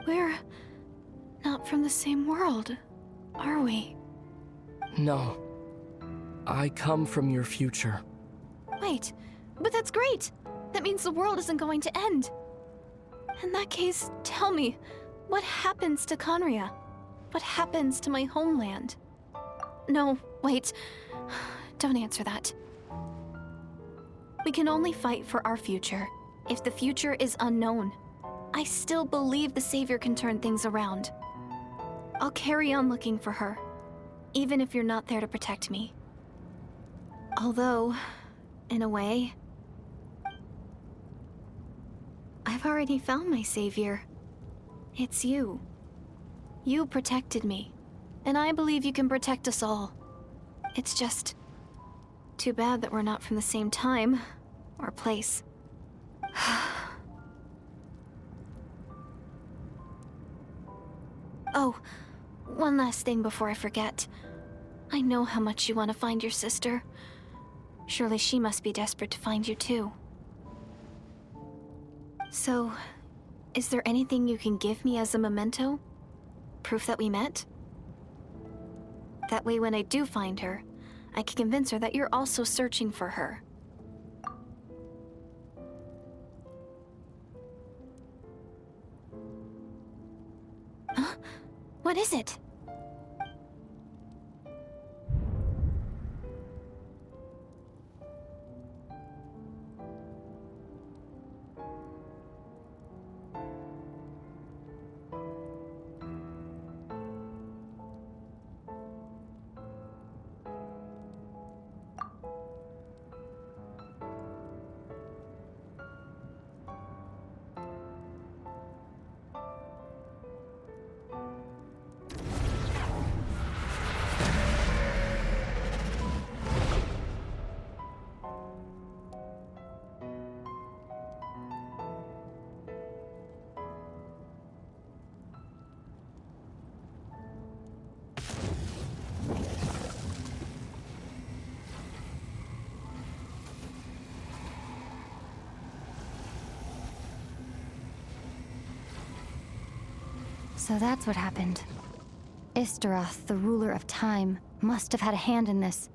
We're not from the same world, are we? No. I come from your future. Wait, but that's great! That means the world isn't going to end. In that case, tell me, what happens to Conria? What happens to my homeland? No, wait. Don't answer that. We can only fight for our future. If the future is unknown, I still believe the Savior can turn things around. I'll carry on looking for her, even if you're not there to protect me. Although, in a way, I've already found my Savior. It's you. You protected me, and I believe you can protect us all. It's just too bad that we're not from the same time or place. Oh, one last thing before I forget. I know how much you want to find your sister. Surely she must be desperate to find you too. So, is there anything you can give me as a memento? Proof that we met? That way when I do find her, I can convince her that you're also searching for her. Huh? What is it? So that's what happened. Istaroth, the ruler of time, must have had a hand in this.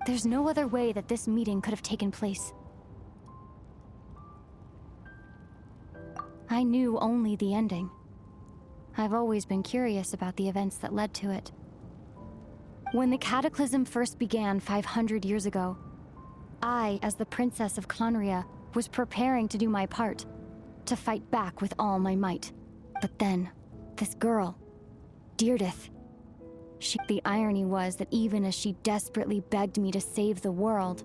There's no other way that this meeting could have taken place. I knew only the ending. I've always been curious about the events that led to it. When the Cataclysm first began 500 years ago, I, as the Princess of Conria, was preparing to do my part, to fight back with all my might. But then, this girl, Deirdith, the irony was that even as she desperately begged me to save the world,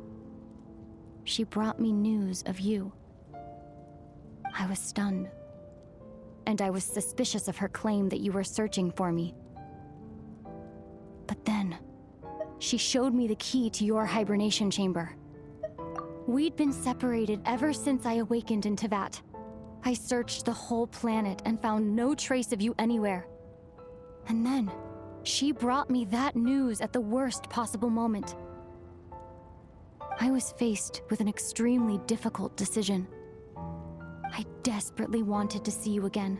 she brought me news of you. I was stunned. And I was suspicious of her claim that you were searching for me. But then, she showed me the key to your hibernation chamber. We'd been separated ever since I awakened in Tevat. I searched the whole planet and found no trace of you anywhere. And then, she brought me that news at the worst possible moment. I was faced with an extremely difficult decision. I desperately wanted to see you again.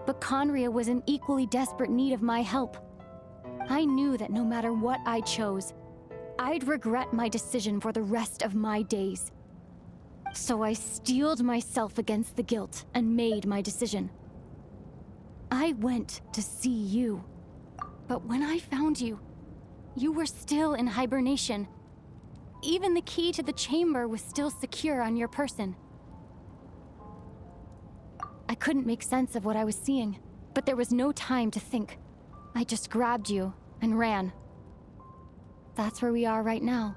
But Conria was in equally desperate need of my help. I knew that no matter what I chose, I'd regret my decision for the rest of my days. So I steeled myself against the guilt and made my decision. I went to see you. But when I found you, you were still in hibernation. Even the key to the chamber was still secure on your person. I couldn't make sense of what I was seeing, but there was no time to think. I just grabbed you and ran. That's where we are right now.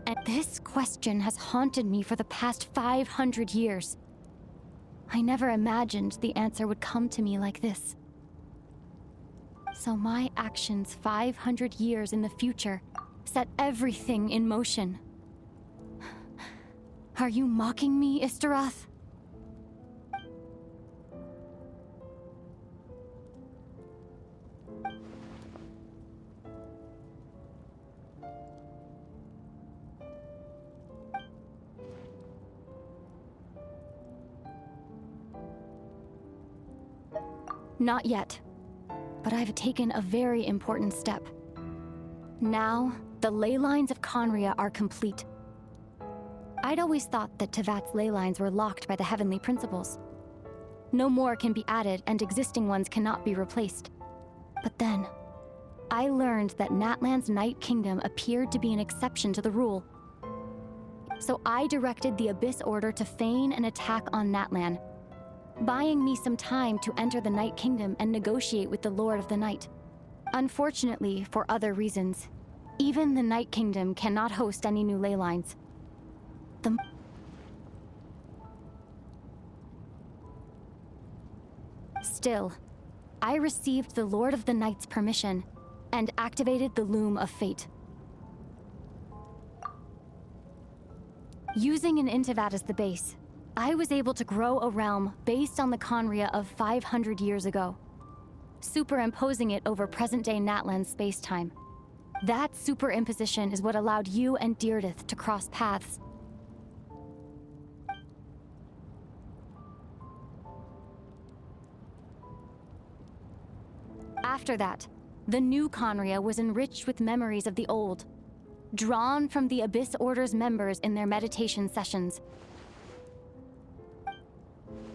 And this question has haunted me for the past 500 years. I never imagined the answer would come to me like this. So my actions 500 years in the future set everything in motion. Are you mocking me, Istaroth? Not yet, but I've taken a very important step. Now, the ley lines of Conria are complete. I'd always thought that Tevat's ley lines were locked by the heavenly principles. No more can be added, and existing ones cannot be replaced. But then, I learned that Natlan's Night Kingdom appeared to be an exception to the rule. So I directed the Abyss Order to feign an attack on Natlan, buying me some time to enter the Night Kingdom and negotiate with the Lord of the Night. Unfortunately, for other reasons, even the Night Kingdom cannot host any new ley lines. Still, I received the Lord of the Night's permission and activated the Loom of Fate. Using an Intivat as the base, I was able to grow a realm based on the Conria of 500 years ago, superimposing it over present-day Natlan's space-time. That superimposition is what allowed you and Deirdith to cross paths. After that, the new Conria was enriched with memories of the old, drawn from the Abyss Order's members in their meditation sessions.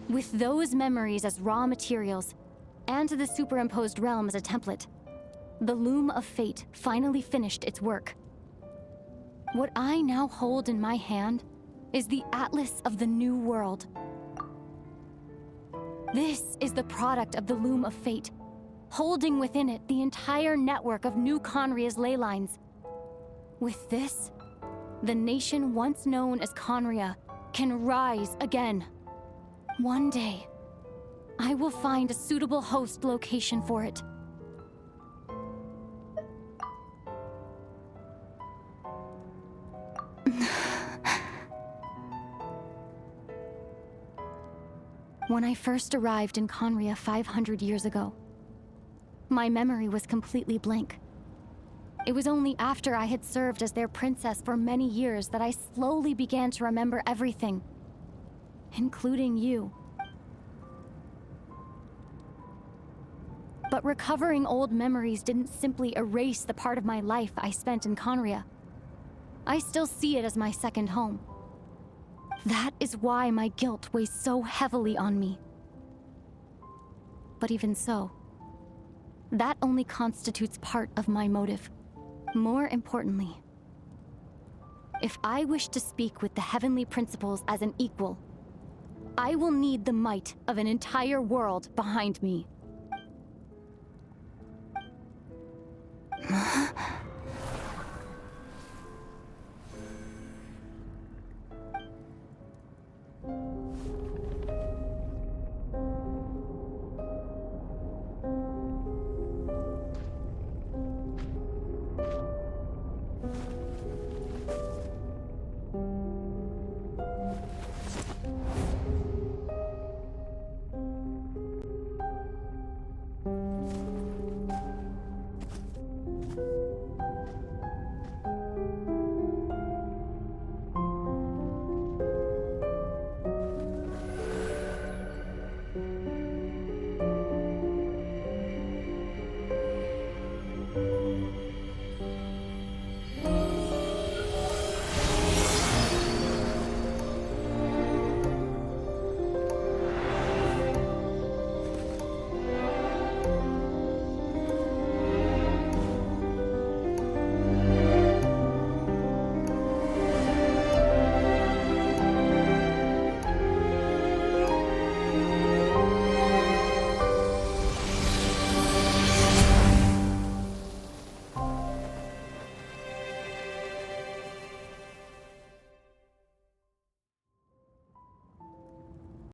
With those memories as raw materials, and the superimposed realm as a template, the Loom of Fate finally finished its work. What I now hold in my hand is the Atlas of the New World. This is the product of the Loom of Fate, holding within it the entire network of New Conria's ley lines. With this, the nation once known as Conria can rise again. One day, I will find a suitable host location for it. When I first arrived in Conria 500 years ago, my memory was completely blank. It was only after I had served as their princess for many years that I slowly began to remember everything, including you. But recovering old memories didn't simply erase the part of my life I spent in Conria. I still see it as my second home. That is why my guilt weighs so heavily on me. But even so, that only constitutes part of my motive. More importantly, if I wish to speak with the heavenly principles as an equal, I will need the might of an entire world behind me.